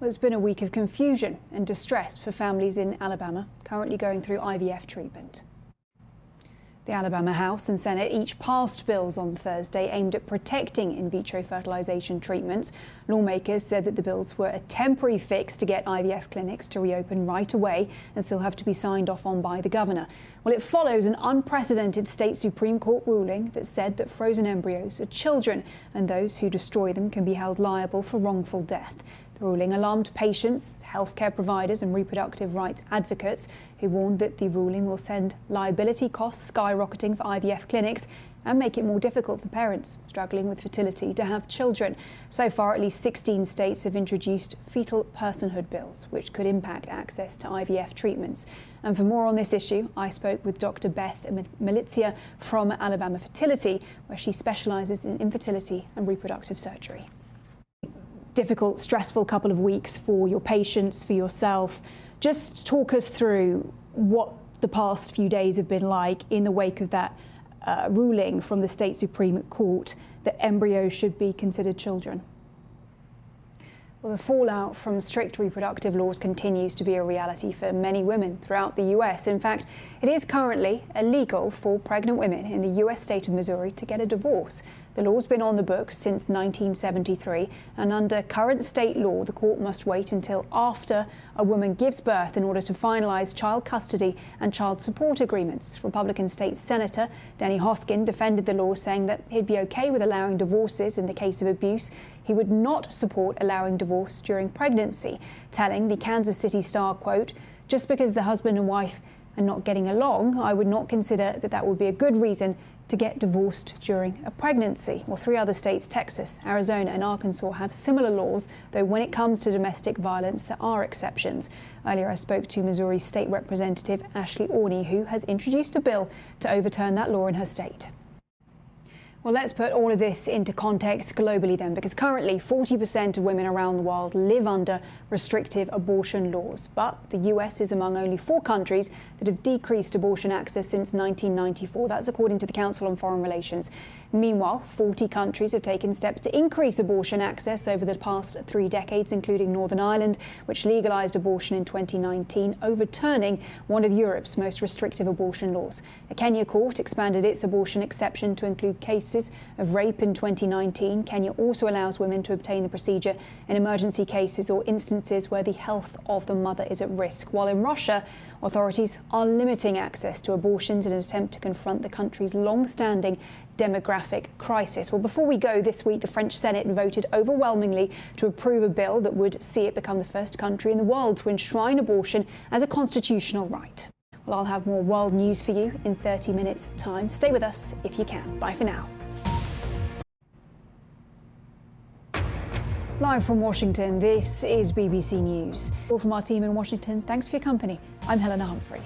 Well, it's been a week of confusion and distress for families in Alabama currently going through IVF treatment. The Alabama House and Senate each passed bills on Thursday aimed at protecting in vitro fertilization treatments. Lawmakers said that the bills were a temporary fix to get IVF clinics to reopen right away and still have to be signed off on by the governor. Well, it follows an unprecedented state Supreme Court ruling that said that frozen embryos are children and those who destroy them can be held liable for wrongful death. The ruling alarmed patients, healthcare providers and reproductive rights advocates who warned that the ruling will send liability costs skyrocketing for IVF clinics and make it more difficult for parents struggling with fertility to have children. So far, at least 16 states have introduced fetal personhood bills, which could impact access to IVF treatments. And for more on this issue, I spoke with Dr. Beth Malizia from Alabama Fertility, where she specialises in infertility and reproductive surgery. Difficult, stressful couple of weeks for your patients, for yourself. Just talk us through what the past few days have been like in the wake of that ruling from the state Supreme Court that embryos should be considered children. Well, the fallout from strict reproductive laws continues to be a reality for many women throughout the US. In fact, it is currently illegal for pregnant women in the US state of Missouri to get a divorce. The law's been on the books since 1973, and under current state law, the court must wait until after a woman gives birth in order to finalize child custody and child support agreements. Republican State Senator Denny Hoskin defended the law, saying that he'd be okay with allowing divorces in the case of abuse. He would not support allowing divorce during pregnancy, telling the Kansas City Star, quote, "Just because the husband and wife are not getting along, I would not consider that that would be a good reason to get divorced during a pregnancy." Well, 3 other states, Texas, Arizona and Arkansas, have similar laws, though when it comes to domestic violence, there are exceptions. Earlier, I spoke to Missouri State Representative Ashley Orney, who has introduced a bill to overturn that law in her state. Well, let's put all of this into context globally then, because currently 40% of women around the world live under restrictive abortion laws. But the US is among only 4 countries that have decreased abortion access since 1994. That's according to the Council on Foreign Relations. Meanwhile, 40 countries have taken steps to increase abortion access over the past 3 decades, including Northern Ireland, which legalized abortion in 2019, overturning one of Europe's most restrictive abortion laws. A Kenya court expanded its abortion exception to include cases of rape in 2019. Kenya also allows women to obtain the procedure in emergency cases or instances where the health of the mother is at risk. While in Russia, authorities are limiting access to abortions in an attempt to confront the country's long-standing demographic crisis. Well, before we go, this week the French Senate voted overwhelmingly to approve a bill that would see it become the first country in the world to enshrine abortion as a constitutional right. Well, I'll have more world news for you in 30 minutes' time. Stay with us if you can. Bye for now. Live from Washington, this is BBC News. All from our team in Washington, thanks for your company. I'm Helena Humphrey.